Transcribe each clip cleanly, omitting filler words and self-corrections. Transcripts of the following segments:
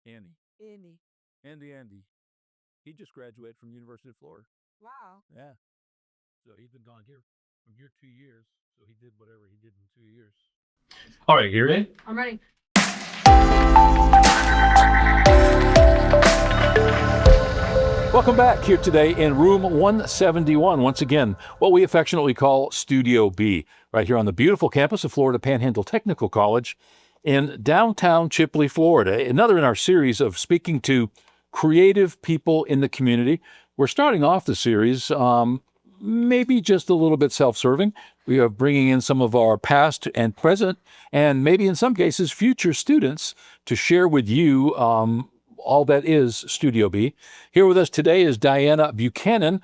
Andy. Andy. Andy. He just graduated from University of Florida. Wow. Yeah. So he's been gone here from here 2 years. So he did whatever he did in 2 years. All right, you ready? I'm ready. Welcome back here today in room 171. Once again, what we affectionately call Studio B, right here on the beautiful campus of Florida Panhandle Technical College in downtown Chipley, Florida. Another in our series of speaking to creative people in the community. We're starting off the series, maybe just a little bit self-serving. We are bringing in some of our past and present, and maybe in some cases future students to share with you all that is Studio B. Here with us today is Diana Buchanan.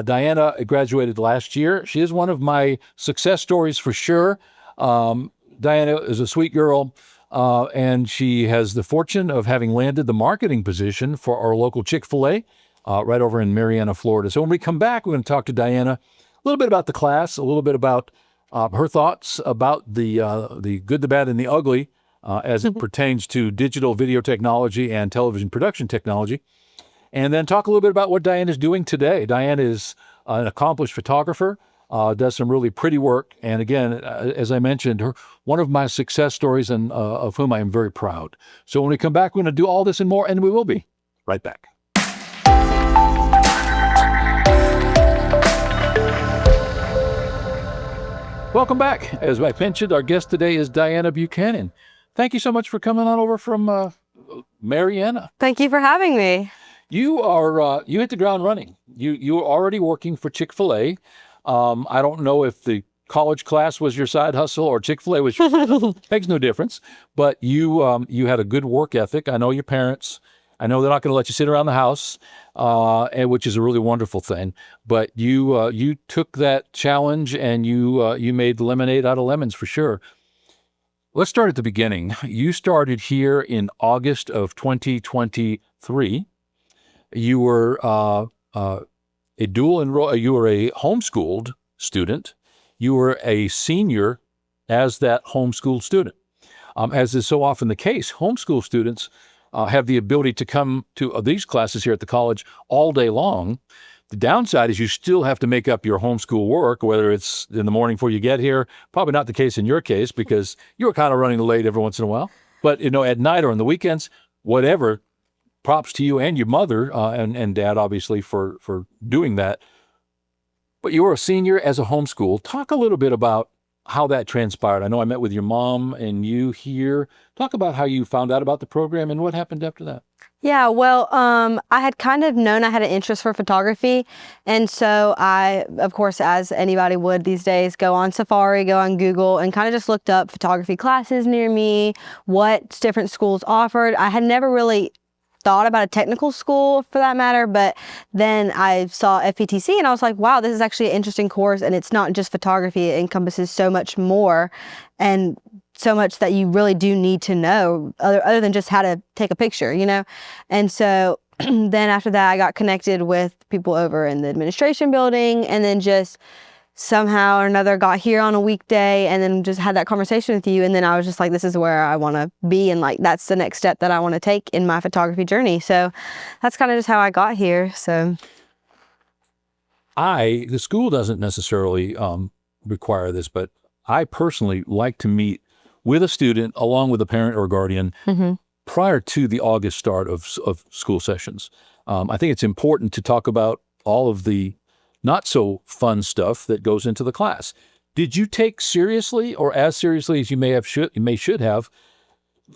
Diana graduated last year. She is one of my success stories for sure. Diana is a sweet girl, and she has the fortune of having landed the marketing position for our local Chick-fil-A right over in Marianna, Florida. So when we come back, we're going to talk to Diana a little bit about the class, a little bit about her thoughts about the good, the bad, and the ugly as it pertains to digital video technology and television production technology. And then talk a little bit about what Diane is doing today. Diane is an accomplished photographer, does some really pretty work. And again, as I mentioned, one of my success stories and of whom I am very proud. So when we come back, we're going to do all this and more, and we will be right back. Welcome back. As I mentioned, our guest today is Diana Buchanan. Thank you so much for coming on over from Marianna. Thank you for having me. You are you hit the ground running. You were already working for Chick-fil-A. I don't know if the college class was your side hustle or Chick-fil-A was makes no difference. But you had a good work ethic. I know your parents. I know they're not going to let you sit around the house, and which is a really wonderful thing. But you took that challenge and you made lemonade out of lemons for sure. Let's start at the beginning. You started here in August of 2023. You were a dual enroll. You were a homeschooled student. You were a senior as that homeschooled student. As is so often the case, homeschool students have the ability to come to these classes here at the college all day long. The downside is you still have to make up your homeschool work, whether it's in the morning before you get here. Probably not the case in your case because you were kind of running late every once in a while. But at night or on the weekends, whatever. Props to you and your mother and dad, obviously, for doing that. But you were a senior as a homeschool. Talk a little bit about how that transpired. I know I met with your mom and you here. Talk about how you found out about the program and what happened after that. Yeah, well, I had kind of known I had an interest for photography. And so I, of course, as anybody would these days, go on Safari, go on Google, and kind of just looked up photography classes near me, what different schools offered. I had never really thought about a technical school for that matter, but then I saw FETC and I was like, wow, this is actually an interesting course, and it's not just photography. It encompasses so much more and so much that you really do need to know other than just how to take a picture, And so then after that, I got connected with people over in the administration building, and then just somehow or another got here on a weekday and then just had that conversation with you. And then I was just like, this is where I want to be. And like, that's the next step that I want to take in my photography journey. So that's kind of just how I got here. So the school doesn't necessarily require this, but I personally like to meet with a student along with a parent or guardian prior to the August start of school sessions. I think it's important to talk about all of the not so fun stuff that goes into the class. Did you take seriously, or as seriously as you should have,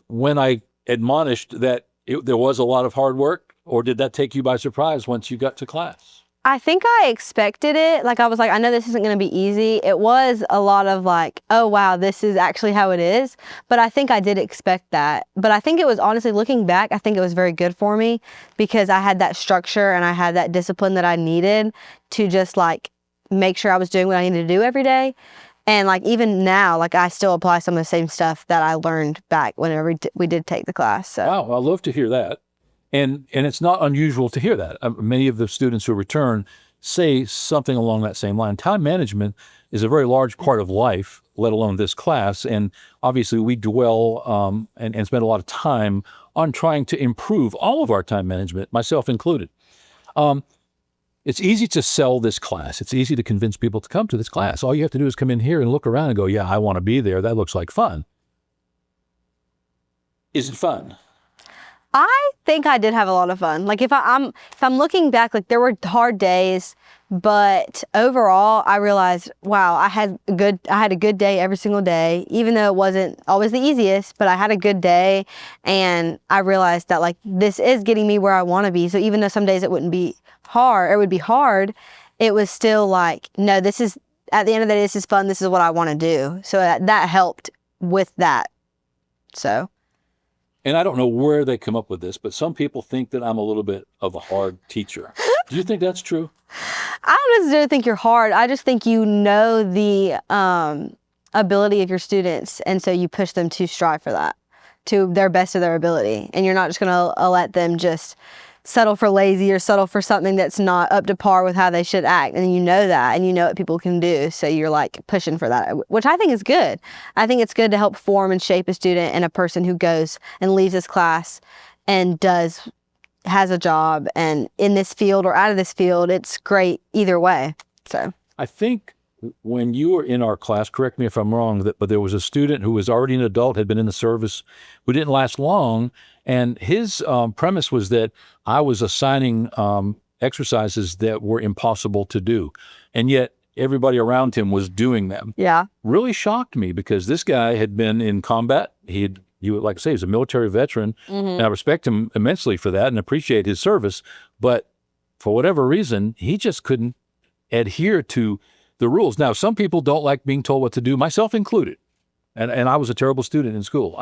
when I admonished that there was a lot of hard work, or did that take you by surprise once you got to class? I think I expected it. Like, I was like, I know this isn't going to be easy. It was a lot of like, oh, wow, this is actually how it is. But I think I did expect that. But I think it was, honestly, looking back, I think it was very good for me because I had that structure and I had that discipline that I needed to just like make sure I was doing what I needed to do every day. And like, even now, like, I still apply some of the same stuff that I learned back whenever we did take the class. So. Wow, I love to hear that. And it's not unusual to hear that. Many of the students who return say something along that same line. Time management is a very large part of life, let alone this class. And obviously we dwell and spend a lot of time on trying to improve all of our time management, myself included. It's easy to sell this class. It's easy to convince people to come to this class. All you have to do is come in here and look around and go, yeah, I want to be there. That looks like fun. Is it fun? I think I did have a lot of fun. Like if I'm looking back, like there were hard days, but overall I realized, wow, I had a good day every single day, even though it wasn't always the easiest, but I had a good day, and I realized that like this is getting me where I want to be. So even though some days it wouldn't be hard, it would be hard, it was still like, no, this is, at the end of the day, this is fun. This is what I want to do. So that helped with that. So. And I don't know where they come up with this, but some people think that I'm a little bit of a hard teacher. Do you think that's true? I don't necessarily think you're hard. I just think you know the ability of your students, and so you push them to strive for that, to their best of their ability. And you're not just going to let them just settle for lazy or settle for something that's not up to par with how they should act. And you know that, and you know what people can do. So you're like pushing for that, which I think is good. I think it's good to help form and shape a student and a person who goes and leaves this class and has a job, and in this field or out of this field. It's great either way. So I think when you were in our class, correct me if I'm wrong, but there was a student who was already an adult, had been in the service, who didn't last long. And his premise was that I was assigning exercises that were impossible to do. And yet everybody around him was doing them. yeah. Really shocked me, because this guy had been in combat. Like I say, he's a military veteran. And I respect him immensely for that and appreciate his service. But for whatever reason, he just couldn't adhere to the rules. Now, some people don't like being told what to do, myself included. And I was a terrible student in school.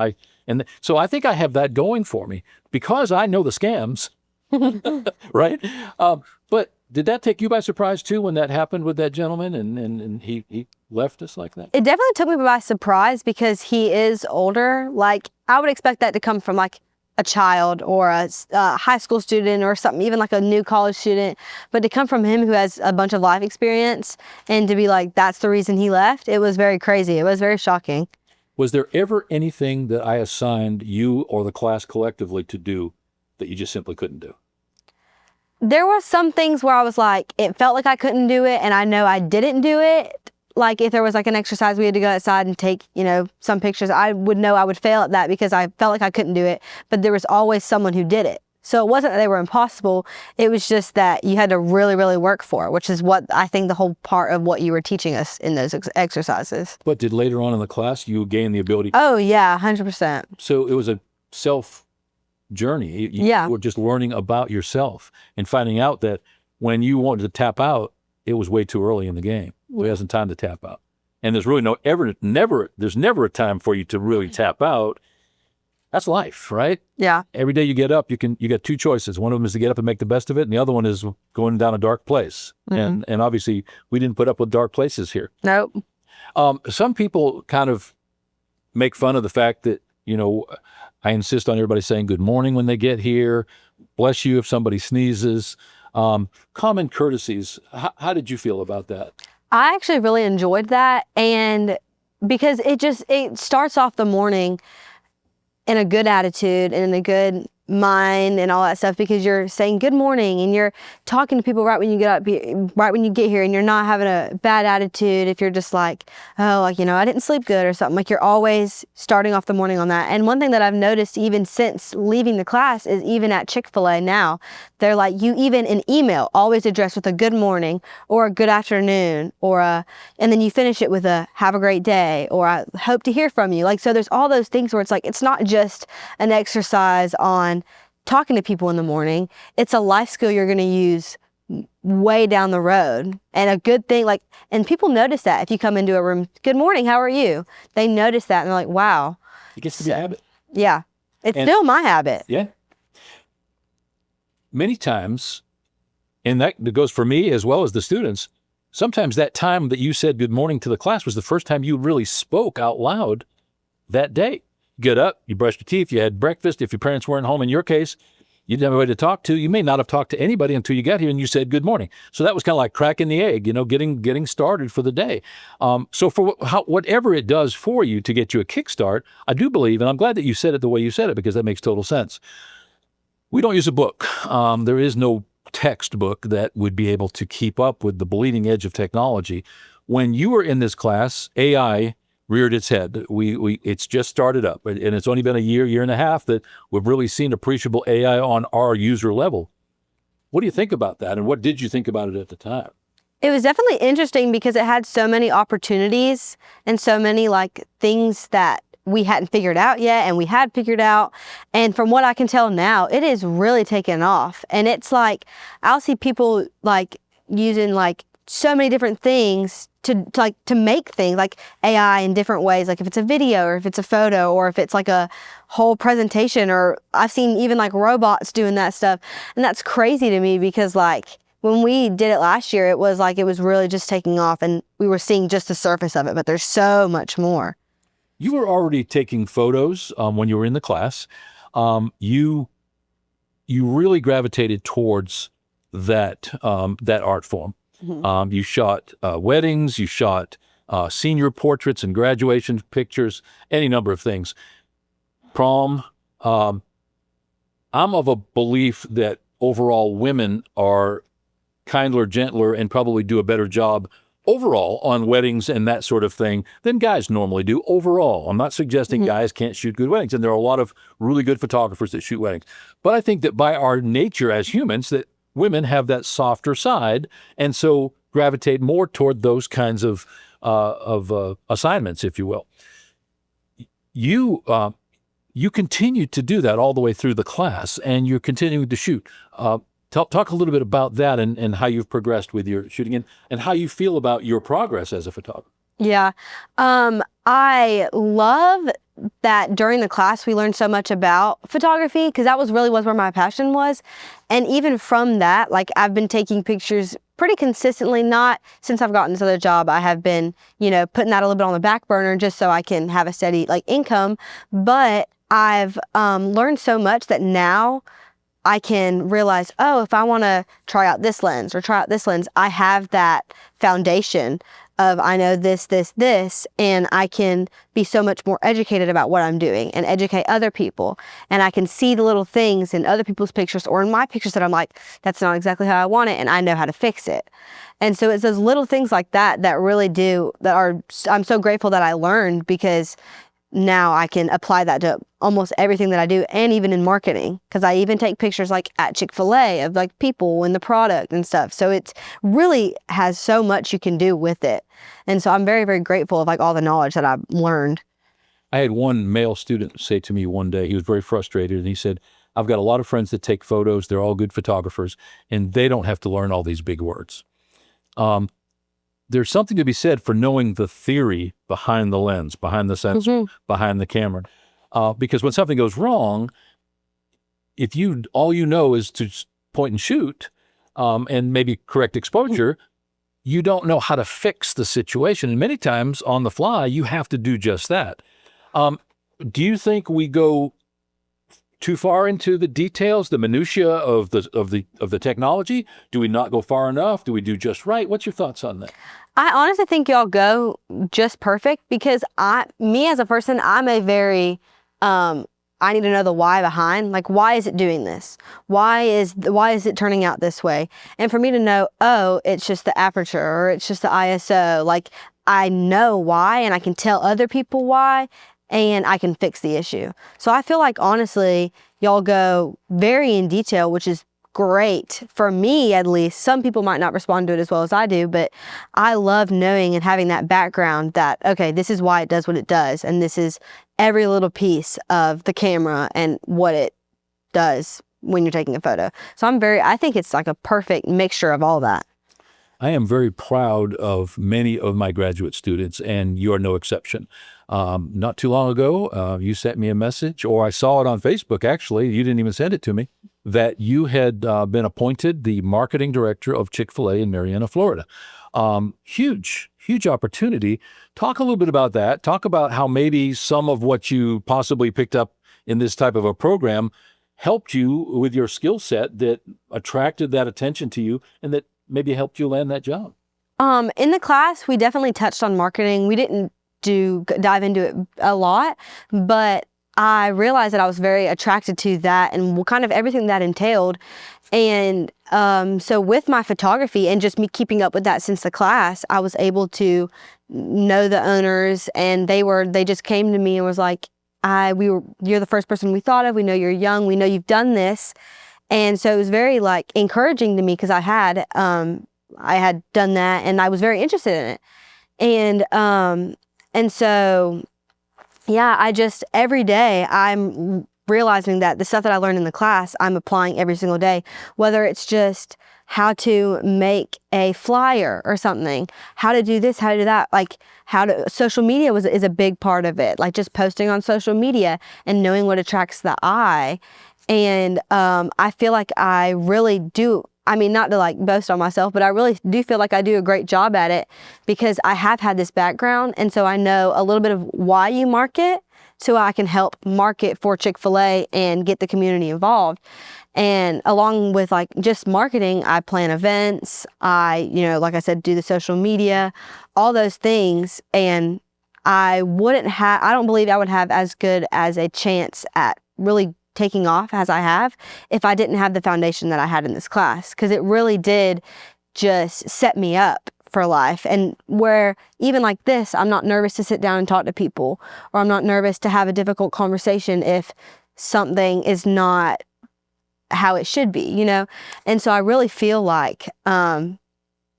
So I think I have that going for me because I know the scams, right? But did that take you by surprise too when that happened with that gentleman and he left us like that? It definitely took me by surprise because he is older. Like I would expect that to come from like a child or a high school student or something, even like a new college student, but to come from him who has a bunch of life experience and to be like, that's the reason he left. It was very crazy. It was very shocking. Was there ever anything that I assigned you or the class collectively to do that you just simply couldn't do? There were some things where I was like, it felt like I couldn't do it, and I know I didn't do it. Like if there was like an exercise we had to go outside and take, some pictures, I would know I would fail at that because I felt like I couldn't do it, but there was always someone who did it. So it wasn't that they were impossible. It was just that you had to really, really work for it, which is what I think the whole part of what you were teaching us in those exercises. But did later on in the class you gain the ability? Oh, yeah, 100%. So it was a self journey. You were just learning about yourself and finding out that when you wanted to tap out, it was way too early in the game. There wasn't time to tap out. And there's really there's never a time for you to really tap out. That's life, right? Yeah. Every day you get up, you got two choices. One of them is to get up and make the best of it, and the other one is going down a dark place. And obviously, we didn't put up with dark places here. Nope. Some people kind of make fun of the fact that, I insist on everybody saying good morning when they get here, bless you if somebody sneezes, common courtesies. How did you feel about that? I actually really enjoyed that, and because it starts off the morning in a good attitude and in a good mind and all that stuff, because you're saying good morning and you're talking to people right when you get here, and you're not having a bad attitude if you're just like, oh, like, I didn't sleep good or something. Like you're always starting off the morning on that. And one thing that I've noticed even since leaving the class is even at Chick-fil-A now, they're like, you even in email always address with a good morning or a good afternoon and then you finish it with a have a great day or I hope to hear from you. Like, so there's all those things where it's like, it's not just an exercise on talking to people in the morning. It's a life skill you're going to use way down the road, and a good thing. Like, and people notice that if you come into a room, good morning, how are you? They notice that and they're like, wow. It gets to be a habit. Yeah. It's still my habit. Yeah. Many times, and that goes for me as well as the students, sometimes that time that you said good morning to the class was the first time you really spoke out loud that day. You get up, you brushed your teeth, you had breakfast. If your parents weren't home, in your case, You didn't have anybody to talk to. You may not have talked to anybody until you got here and you said good morning. So that was kind of like cracking the egg, getting started for the day. So for whatever it does for you to get you a kickstart, I do believe, and I'm glad that you said it the way you said it, because that makes total sense. We don't use a book. There is no textbook that would be able to keep up with the bleeding edge of technology. When you were in this class, AI reared its head. It's just started up, and it's only been a year and a half that we've really seen appreciable AI on our user level. What do you think about that, and what did you think about it at the time? It was definitely interesting because it had so many opportunities and so many like things that we hadn't figured out yet and we had figured out. And from what I can tell now, it is really taken off. And it's like, I'll see people like using like so many different things to make things like AI in different ways, like if it's a video or if it's a photo or if it's like a whole presentation, or I've seen even like robots doing that stuff. And that's crazy to me because like when we did it last year, it was really just taking off and we were seeing just the surface of it, but there's so much more. You were already taking photos when you were in the class. You really gravitated towards that art form. Mm-hmm. You shot weddings, you shot senior portraits and graduation pictures, any number of things. Prom. I'm of a belief that overall women are kinder, gentler, and probably do a better job overall on weddings and that sort of thing than guys normally do overall. I'm not suggesting mm-hmm. guys can't shoot good weddings, and there are a lot of really good photographers that shoot weddings. But I think that by our nature as humans, that women have that softer side, and so gravitate more toward those kinds of assignments, if you will. You continue to do that all the way through the class, and you're continuing to shoot. Talk a little bit about that and how you've progressed with your shooting and how you feel about your progress as a photographer. Yeah. I love that during the class we learned so much about photography because that was where my passion was. And even from that, like I've been taking pictures pretty consistently, not since I've gotten this other job. I have been, putting that a little bit on the back burner just so I can have a steady like income. But I've learned so much that now I can realize, if I want to try out this lens or try out this lens, I have that foundation of I know this, and I can be so much more educated about what I'm doing and educate other people. And I can see the little things in other people's pictures or in my pictures that I'm like, that's not exactly how I want it, and I know how to fix it. And so it's those little things like that that really I'm so grateful that I learned, because now I can apply that to almost everything that I do, and even in marketing, because I even take pictures like at Chick-fil-A of like people and the product and stuff. So it really has so much you can do with it. And so I'm very, very grateful of like all the knowledge that I've learned. I had one male student say to me one day, he was very frustrated, and he said, I've got a lot of friends that take photos. They're all good photographers, and they don't have to learn all these big words. There's something to be said for knowing the theory behind the lens, behind the sensor, mm-hmm. behind the camera. Because when something goes wrong, if all you know is to point and shoot and maybe correct exposure, you don't know how to fix the situation. And many times on the fly, you have to do just that. Do you think we go too far into the details, the minutia of the technology? Do we not go far enough? Do we do just right? What's your thoughts on that? I honestly think y'all go just perfect, because me as a person, I'm a very, I need to know the why behind, like, why is it doing this? Why is it turning out this way? And for me to know, it's just the aperture, or it's just the ISO, like I know why, and I can tell other people why, and I can fix the issue. So I feel like, honestly, y'all go very in detail, which is great for me, at least. Some people might not respond to it as well as I do, but I love knowing and having that background that, okay, this is why it does what it does, and this is every little piece of the camera and what it does when you're taking a photo. So I think it's like a perfect mixture of all that. I am very proud of many of my graduate students, and you are no exception. Not too long ago, you sent me a message, or I saw it on Facebook, actually, you didn't even send it to me, that you had been appointed the marketing director of Chick-fil-A in Marianna, Florida. Huge opportunity. Talk a little bit about that. Talk about how maybe some of what you possibly picked up in this type of a program helped you with your skill set that attracted that attention to you and that maybe helped you land that job? In the class, we definitely touched on marketing. We didn't dive into it a lot, but I realized that I was very attracted to that and kind of everything that entailed. And so with my photography and just me keeping up with that since the class, I was able to know the owners, and they just came to me and was like, you're the first person we thought of. We know you're young. We know you've done this. And so it was very like encouraging to me because I had done that and I was very interested in it. And so, yeah, every day I'm realizing that the stuff that I learned in the class, I'm applying every single day, whether it's just how to make a flyer or something, how to do this, how to do that, like social media is a big part of it, like just posting on social media and knowing what attracts the eye. And I feel like I really do, I mean, not to like boast on myself, but I really do feel like I do a great job at it because I have had this background. And so I know a little bit of why you market, so I can help market for Chick-fil-A and get the community involved. And along with like just marketing, I plan events. I, like I said, do the social media, all those things. And I don't believe I would have as good as a chance at really taking off as I have if I didn't have the foundation that I had in this class, because it really did just set me up for life. And where even like this, I'm not nervous to sit down and talk to people, or I'm not nervous to have a difficult conversation if something is not how it should be, And so I really feel like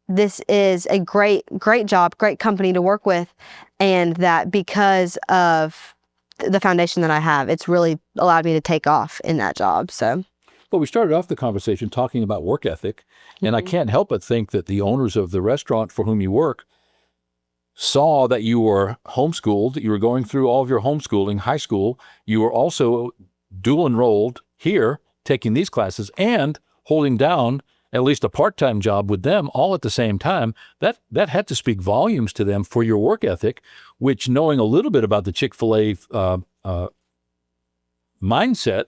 this is a great job, great company to work with, and that because of the foundation that I have, it's really allowed me to take off in that job. So. Well, we started off the conversation talking about work ethic, and I can't help but think that the owners of the restaurant for whom you work saw that you were homeschooled, you were going through all of your homeschooling, high school, you were also dual enrolled here, taking these classes and holding down at least a part-time job with them all at the same time. That had to speak volumes to them for your work ethic, which, knowing a little bit about the Chick-fil-A mindset,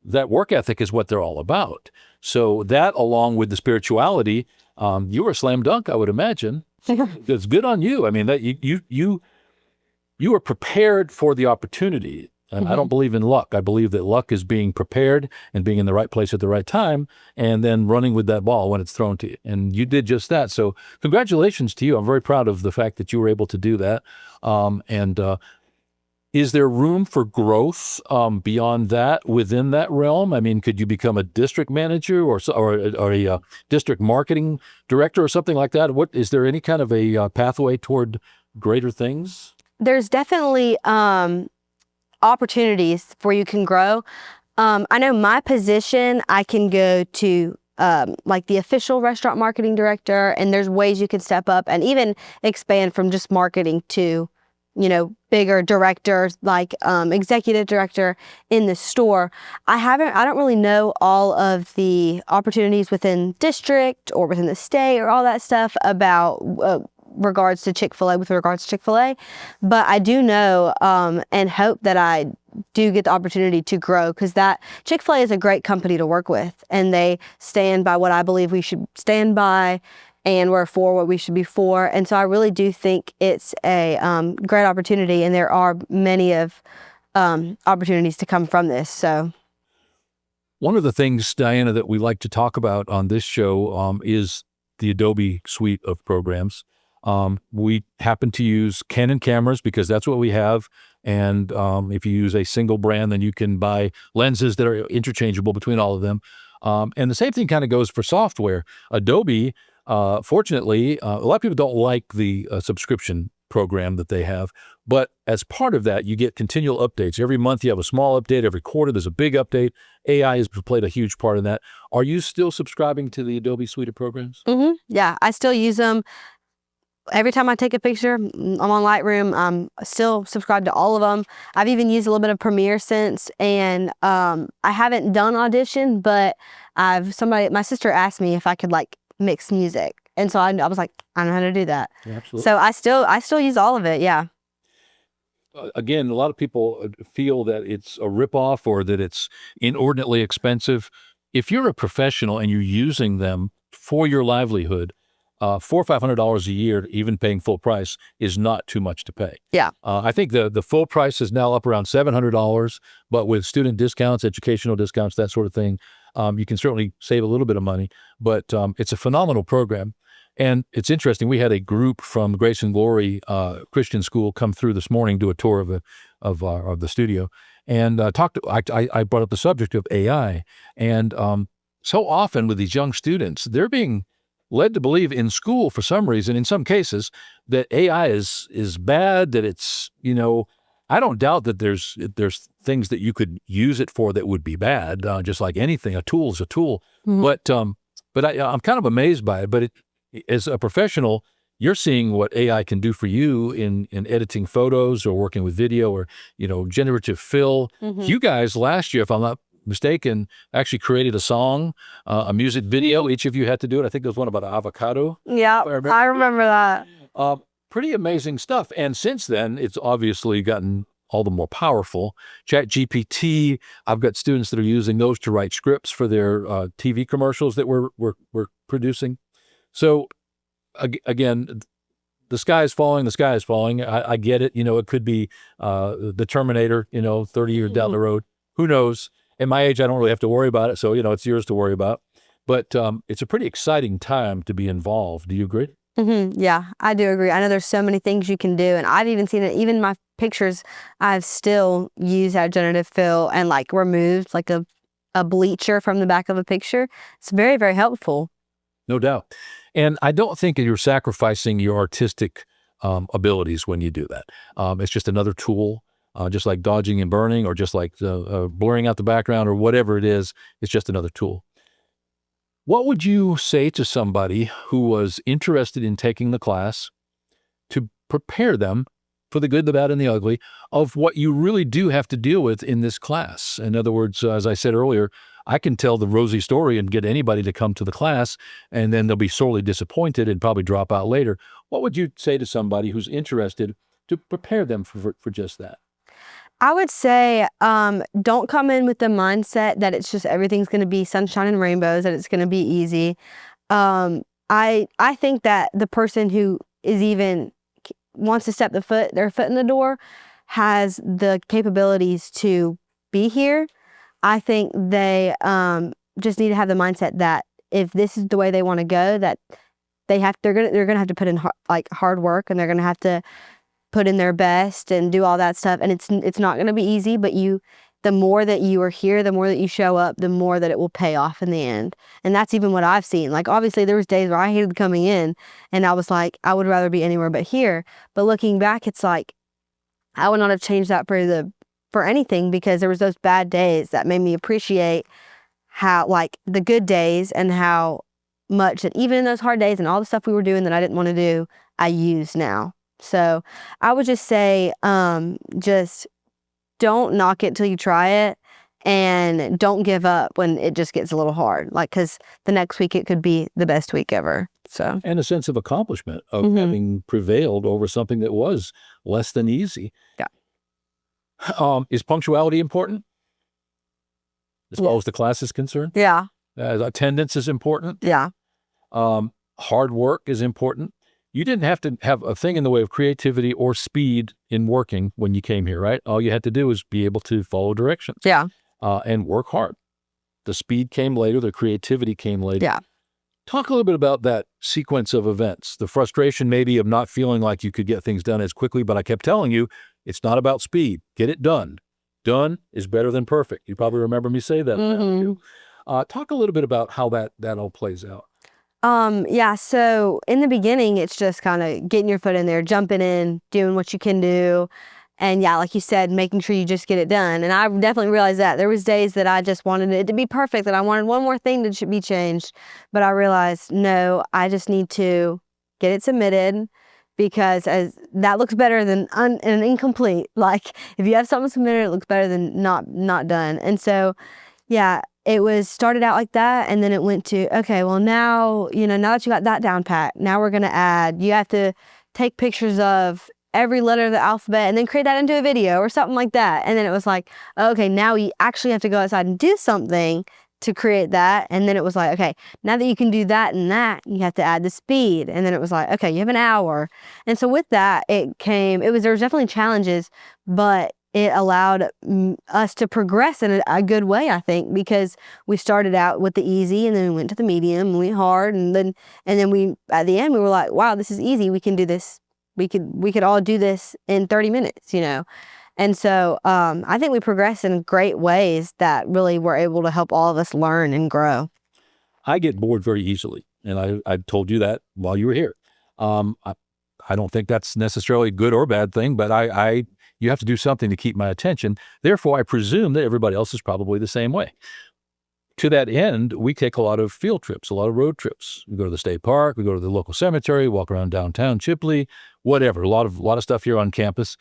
that work ethic is what they're all about. So that, along with the spirituality, you were a slam dunk, I would imagine. It's good on you. I mean, that you were prepared for the opportunity. And I don't believe in luck. I believe that luck is being prepared and being in the right place at the right time and then running with that ball when it's thrown to you. And you did just that. So congratulations to you. I'm very proud of the fact that you were able to do that. Is there room for growth beyond that within that realm? I mean, could you become a district manager or a district marketing director or something like that? Is there any kind of a pathway toward greater things? There's definitely opportunities where you can grow. I know my position, I can go to like the official restaurant marketing director, and there's ways you can step up and even expand from just marketing to, bigger directors, like executive director in the store. I don't really know all of the opportunities within district or within the state or all that stuff about with regards to Chick-fil-A, but I do know and hope that I do get the opportunity to grow, because that Chick-fil-A is a great company to work with, and they stand by what I believe we should stand by, and we're for what we should be for. And so I really do think it's a great opportunity, and there are many of opportunities to come from this. So one of the things, Diana, that we like to talk about on this show is the Adobe suite of programs. We happen to use Canon cameras because that's what we have. And if you use a single brand, then you can buy lenses that are interchangeable between all of them. And the same thing kind of goes for software. Adobe, fortunately, a lot of people don't like the subscription program that they have. But as part of that, you get continual updates. Every month you have a small update. Every quarter there's a big update. AI has played a huge part in that. Are you still subscribing to the Adobe suite of programs? Mm-hmm. Yeah, I still use them. Every time I take a picture, I'm on Lightroom. I'm still subscribed to all of them. I've even used a little bit of Premiere since, and I haven't done Audition, but my sister asked me if I could like mix music, and so I was like, I know how to do that. Yeah, absolutely. So I still use all of it. Yeah. again, a lot of people feel that it's a ripoff or that it's inordinately expensive. If you're a professional and you're using them for your livelihood, $400 or $500 a year, even paying full price, is not too much to pay. Yeah. I think the full price is now up around $700, but with student discounts, educational discounts, that sort of thing, you can certainly save a little bit of money. But it's a phenomenal program. And it's interesting. We had a group from Grace and Glory Christian School come through this morning, do a tour of the studio, and talked. I brought up the subject of AI, and so often with these young students, they're being led to believe in school for some reason, in some cases, that AI is bad. That it's, I don't doubt that there's things that you could use it for that would be bad. Just like anything, a tool is a tool. Mm-hmm. But I'm kind of amazed by it. But as a professional, you're seeing what AI can do for you in editing photos or working with video or, generative fill. Mm-hmm. You guys last year, if I'm not mistaken, actually created a song, a music video. Each of you had to do it. I think there was one about an avocado. Yeah, I remember that. Pretty amazing stuff. And since then, it's obviously gotten all the more powerful. ChatGPT, I've got students that are using those to write scripts for their TV commercials that we're producing. So again, the sky is falling, the sky is falling. I get it. It could be the Terminator, 30 years down the road. Who knows? At my age, I don't really have to worry about it. So, it's yours to worry about. But it's a pretty exciting time to be involved. Do you agree? Mm-hmm. Yeah, I do agree. I know there's so many things you can do. And I've even seen it, even my pictures, I've still used that generative fill and removed a bleacher from the back of a picture. It's very, very helpful. No doubt. And I don't think you're sacrificing your artistic abilities when you do that. It's just another tool, just like dodging and burning or just like blurring out the background or whatever it is. It's just another tool. What would you say to somebody who was interested in taking the class to prepare them for the good, the bad, and the ugly of what you really do have to deal with in this class? In other words, as I said earlier, I can tell the rosy story and get anybody to come to the class, and then they'll be sorely disappointed and probably drop out later. What would you say to somebody who's interested to prepare them for just that? I would say don't come in with the mindset that it's just everything's going to be sunshine and rainbows, that it's going to be easy. I think that the person who is even wants to step their foot in the door has the capabilities to be here. I think they just need to have the mindset that if this is the way they want to go, that they're gonna have to put in hard work, and they're gonna have to put in their best and do all that stuff. And it's not gonna be easy, but the more that you are here, the more that you show up, the more that it will pay off in the end. And that's even what I've seen. Obviously there was days where I hated coming in, and I was like, I would rather be anywhere but here. But looking back, it's like I would not have changed that for anything, because there was those bad days that made me appreciate how the good days and how much that even in those hard days and all the stuff we were doing that I didn't want to do, I use now. So I would just say, just don't knock it till you try it, and don't give up when it just gets a little hard. Because the next week it could be the best week ever. So, and a sense of accomplishment of having prevailed over something that was less than easy. Yeah. Is punctuality important as far as the class is concerned? Yeah. Attendance is important. Yeah. Hard work is important. You didn't have to have a thing in the way of creativity or speed in working when you came here, right? All you had to do was be able to follow directions. Yeah. And work hard. The speed came later. The creativity came later. Yeah. Talk a little bit about that sequence of events, the frustration maybe of not feeling like you could get things done as quickly, but I kept telling you, it's not about speed. Get it done. Done is better than perfect. You probably remember me say that. Talk a little bit about how that all plays out. Yeah, so in the beginning, it's just kind of getting your foot in there, jumping in, doing what you can do. And yeah, like you said, making sure you just get it done. And I definitely realized that there was days that I just wanted it to be perfect, that I wanted one more thing to be changed. But I realized, no, I just need to get it submitted, because as that looks better than an incomplete. If you have something submitted, it looks better than not done. And so, yeah, it started out like that, and then it went to, okay, well now that you got that down pat, now we're gonna add, you have to take pictures of every letter of the alphabet and then create that into a video or something like that. And then it was like, okay, now you actually have to go outside and do something to create that. And then it was like, okay, now that you can do that and that, you have to add the speed. And then it was like, okay, you have an hour. And so with that, there was definitely challenges, but it allowed us to progress in a good way, I think, because we started out with the easy and then we went to the medium and we went hard. And then we, at the end, we were like, wow, this is easy. We can do this. We could all do this in 30 minutes, you know? And so I think we progressed in great ways that really were able to help all of us learn and grow. I get bored very easily, and I told you that while you were here. I don't think that's necessarily a good or bad thing, but you have to do something to keep my attention. Therefore, I presume that everybody else is probably the same way. To that end, we take a lot of field trips, a lot of road trips. We go to the state park, we go to the local cemetery, walk around downtown Chipley, whatever, a lot of stuff here on campus.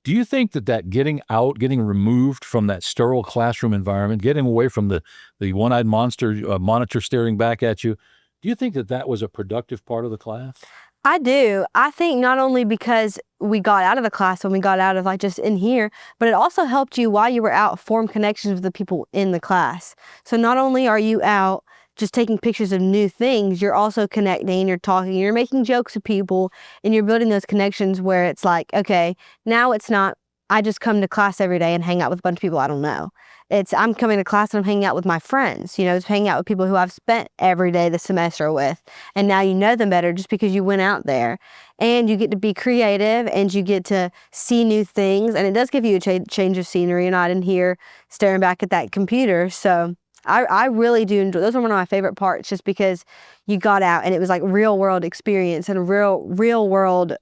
Do you think that getting out, getting removed from that sterile classroom environment, getting away from the one-eyed monitor staring back at you, do you think that was a productive part of the class? I do. I think not only because we got out of the class when we got out of like just in here, but it also helped you while you were out form connections with the people in the class. So not only are you out just taking pictures of new things, you're also connecting, you're talking, you're making jokes with people, and you're building those connections where it's like, okay, now it's not, I just come to class every day and hang out with a bunch of people I don't know. It's, I'm coming to class and I'm hanging out with my friends, you know, just hanging out with people who I've spent every day this semester with. And now you know them better just because you went out there. And you get to be creative and you get to see new things. And it does give you a change of scenery. You're not in here staring back at that computer. So I really do enjoy, those are one of my favorite parts, just because you got out and it was like real world experience and real world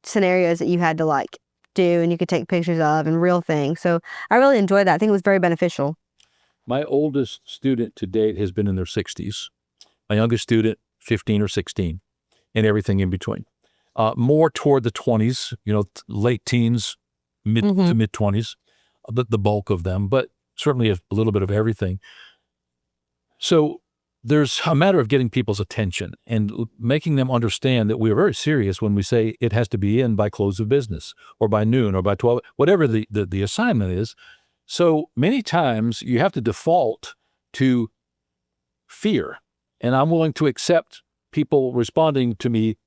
scenarios that you had to like do and you could take pictures of and real things. So I really enjoyed that. I think it was very beneficial. My oldest student to date has been in their 60s. My youngest student, 15 or 16, and everything in between. More toward the 20s, you know, late teens, mid to mid 20s, the bulk of them, but certainly a little bit of everything. So there's a matter of getting people's attention and making them understand that we are very serious when we say it has to be in by close of business or by noon or by 12, whatever the assignment is. So many times you have to default to fear. And I'm willing to accept people responding to me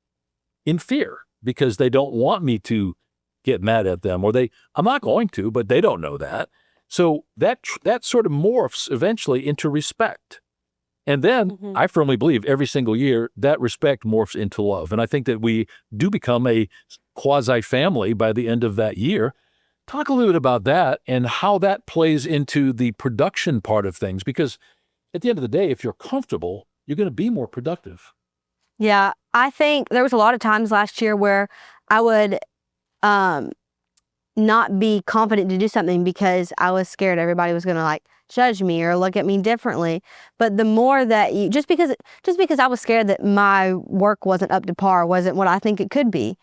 in fear because they don't want me to get mad at them, or I'm not going to, but they don't know that. So that sort of morphs eventually into respect. And then I firmly believe every single year that respect morphs into love. And I think that we do become a quasi-family by the end of that year. Talk a little bit about that and how that plays into the production part of things, because at the end of the day, if you're comfortable, you're going to be more productive. Yeah, I think there was a lot of times last year where I would not be confident to do something because I was scared everybody was going to like judge me or look at me differently. But the more that you, just because I was scared that my work wasn't up to par, wasn't what I think it could be.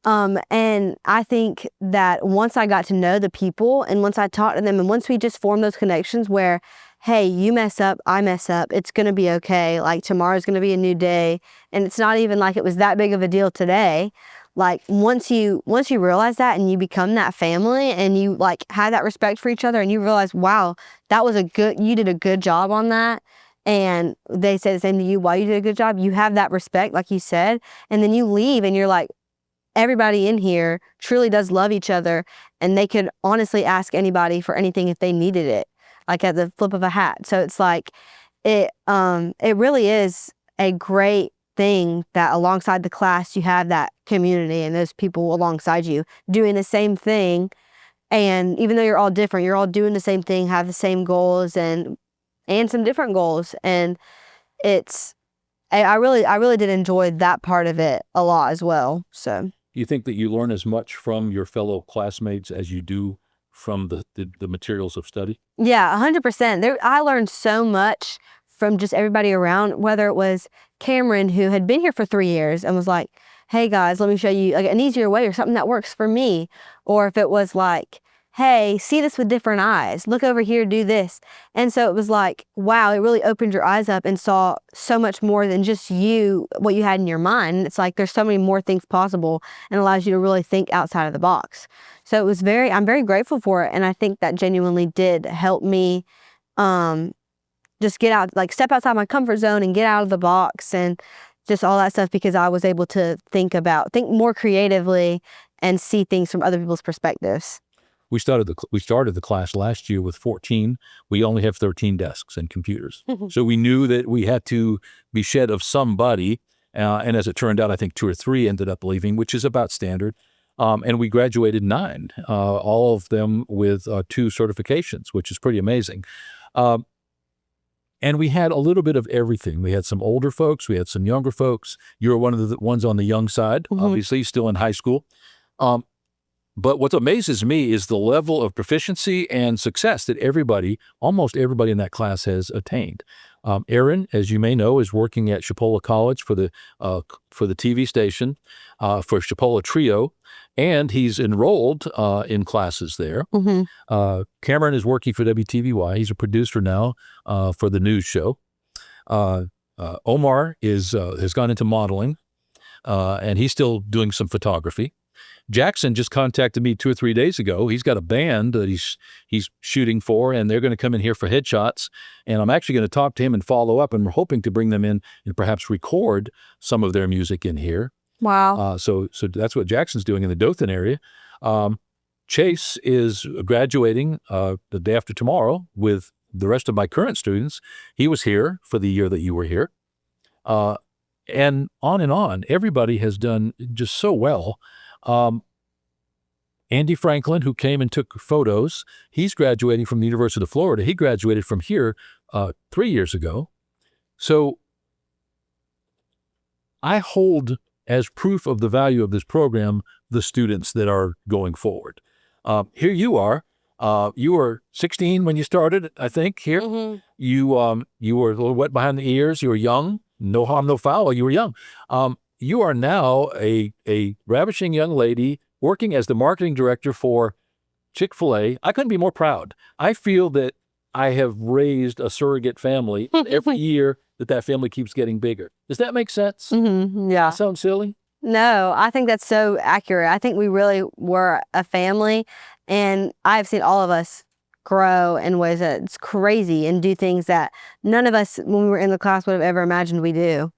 And I think that once I got to know the people and once I talked to them and once we just formed those connections where, hey, you mess up, I mess up, it's going to be okay. Like tomorrow's going to be a new day. And it's not even like it was that big of a deal today. Like once you realize that and you become that family and you like have that respect for each other and you realize, wow, you did a good job on that. And they say the same to you, wow, you did a good job. You have that respect, like you said, and then you leave and you're like, everybody in here truly does love each other and they could honestly ask anybody for anything if they needed it, like at the flip of a hat. So it's like, it really is a great thing that alongside the class, you have that community and those people alongside you doing the same thing. And even though you're all different, you're all doing the same thing, have the same goals and some different goals. And I really did enjoy that part of it a lot as well. So you think that you learn as much from your fellow classmates as you do from the materials of study? Yeah, 100%. I learned so much from just everybody around, whether it was Cameron, who had been here for 3 years and was like, hey guys, let me show you like an easier way or something that works for me. Or if it was like, hey, see this with different eyes. Look over here, do this. And so it was like, wow, it really opened your eyes up and saw so much more than just what you had in your mind. And it's like there's so many more things possible and allows you to really think outside of the box. So it was I'm very grateful for it. And I think that genuinely did help me just get out, like step outside my comfort zone and get out of the box and just all that stuff, because I was able to think more creatively and see things from other people's perspectives. We started the class last year with 14. We only have 13 desks and computers. So we knew that we had to be shed of somebody. And as it turned out, I think 2 or 3 ended up leaving, which is about standard. And we graduated 9, all of them with 2 certifications, which is pretty amazing. And we had a little bit of everything. We had some older folks. We had some younger folks. You were one of the ones on the young side, obviously, still in high school. But what amazes me is the level of proficiency and success that almost everybody in that class has attained. Aaron, as you may know, is working at Chipley College for the TV station, for Chipley Trio, and he's enrolled in classes there. Cameron is working for WTVY. He's a producer now for the news show. Omar has gone into modeling, and he's still doing some photography. Jackson just contacted me 2 or 3 days ago. He's got a band that he's shooting for, and they're going to come in here for headshots. And I'm actually going to talk to him and follow up, and we're hoping to bring them in and perhaps record some of their music in here. Wow. So that's what Jackson's doing in the Dothan area. Chase is graduating the day after tomorrow with the rest of my current students. He was here for the year that you were here. And on. Everybody has done just so well. Andy Franklin, who came and took photos, he's graduating from the University of Florida. He graduated from here 3 years ago. So I hold as proof of the value of this program the students that are going forward. Here you are. You were 16 when you started, I think, here. You were a little wet behind the ears. You were young. No harm, no foul. You were young. You are now a ravishing young lady working as the marketing director for Chick-fil-A. I couldn't be more proud. I feel that I have raised a surrogate family every year that family keeps getting bigger. Does that make sense? Yeah. Sound silly? No, I think that's so accurate. I think we really were a family, and I've seen all of us grow in ways that it's crazy and do things that none of us when we were in the class would have ever imagined we do.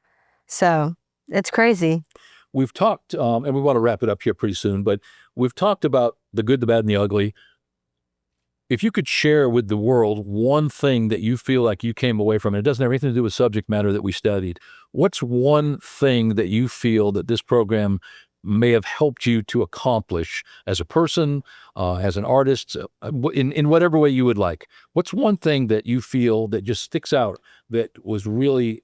So it's crazy. We've talked, and we want to wrap it up here pretty soon, but we've talked about the good, the bad, and the ugly. If you could share with the world one thing that you feel like you came away from, and it doesn't have anything to do with subject matter that we studied, what's one thing that you feel that this program may have helped you to accomplish as a person, as an artist, in whatever way you would like? What's one thing that you feel that just sticks out that was really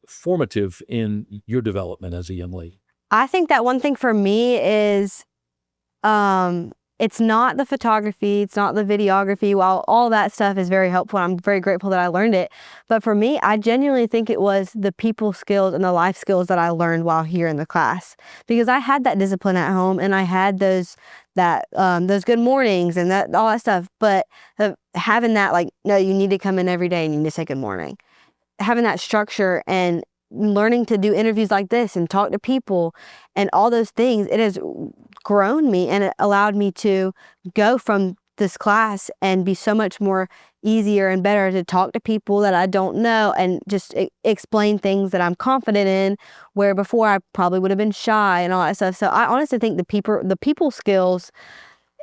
formative in your development as a young lady? I think that one thing for me is it's not the photography, it's not the videography. While all that stuff is very helpful, I'm very grateful that I learned it. But for me, I genuinely think it was the people skills and the life skills that I learned while here in the class. Because I had that discipline at home, and I had those good mornings and all that stuff. But having that, like, no, you need to come in every day and you need to say good morning. Having that structure and learning to do interviews like this and talk to people and all those things, it has grown me, and it allowed me to go from this class and be so much more easier and better to talk to people that I don't know and just explain things that I'm confident in, where before I probably would have been shy and all that stuff. So I honestly think the people skills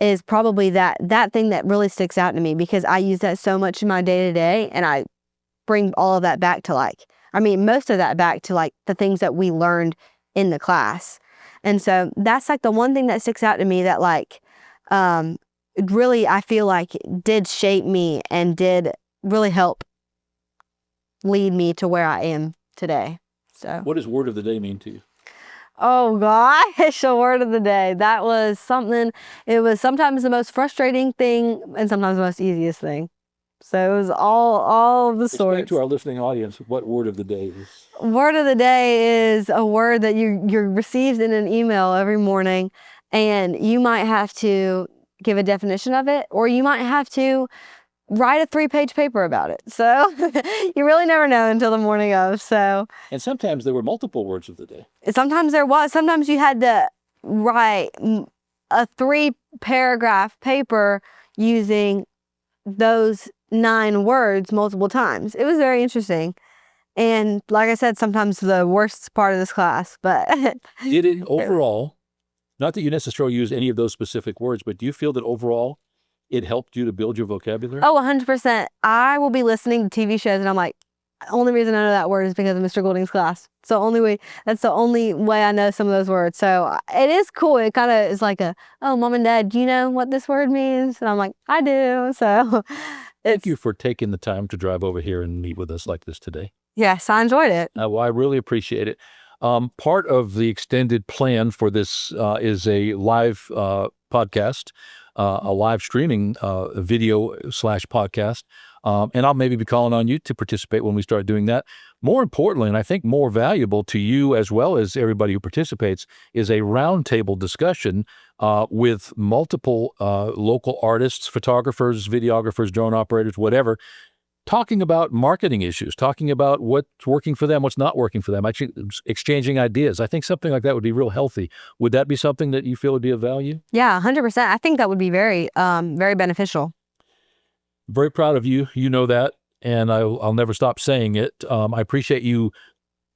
is probably that thing that really sticks out to me, because I use that so much in my day-to-day, and I bring all of that back to most of that back to the things that we learned in the class. And so that's the one thing that sticks out to me that really, I feel like did shape me and did really help lead me to where I am today. So what does word of the day mean to you? Oh gosh, a word of the day. That was something, it was sometimes the most frustrating thing and sometimes the most easiest thing. So it was all of the sorts. Explain to our listening audience what word of the day is. Word of the day is a word that you received in an email every morning, and you might have to give a definition of it, or you might have to write a 3-page paper about it. So you really never know until the morning of. So, And sometimes there were multiple words of the day. sometimes you had to write a 3-paragraph paper using those 9 words multiple times. It was very interesting. And like I said, sometimes the worst part of this class, but Did it overall, not that you necessarily use any of those specific words, but do you feel that overall it helped you to build your vocabulary? Oh, 100%. I will be listening to TV shows and I'm like, the only reason I know that word is because of Mr. Goulding's class. That's the only way I know some of those words. So it is cool. It kind of is like oh, Mom and Dad, do you know what this word means? And I'm like, I do. So Thank you for taking the time to drive over here and meet with us like this today. yes, I enjoyed it. Well, I really appreciate it. Part of the extended plan for this is a live podcast, a live streaming video/podcast. And I'll maybe be calling on you to participate when we start doing that. More importantly, and I think more valuable to you as well as everybody who participates, is a roundtable discussion with multiple local artists, photographers, videographers, drone operators, whatever, talking about marketing issues, talking about what's working for them, what's not working for them, actually exchanging ideas. I think something like that would be real healthy. Would that be something that you feel would be of value? Yeah, 100%. I think that would be very, very beneficial. Very proud of you. You know that, and I'll never stop saying it. I appreciate you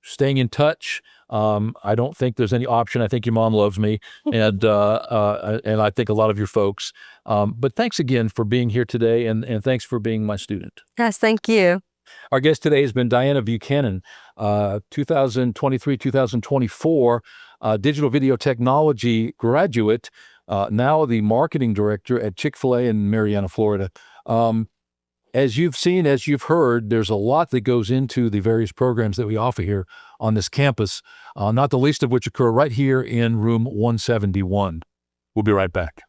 staying in touch. I don't think there's any option. I think your mom loves me, and I think a lot of your folks. But thanks again for being here today, and thanks for being my student. Yes, thank you. Our guest today has been Diana Buchanan, 2023-2024 digital video technology graduate, now the marketing director at Chick-fil-A in Marianna, Florida. As you've seen, as you've heard, there's a lot that goes into the various programs that we offer here on this campus, not the least of which occur right here in room 171. We'll be right back.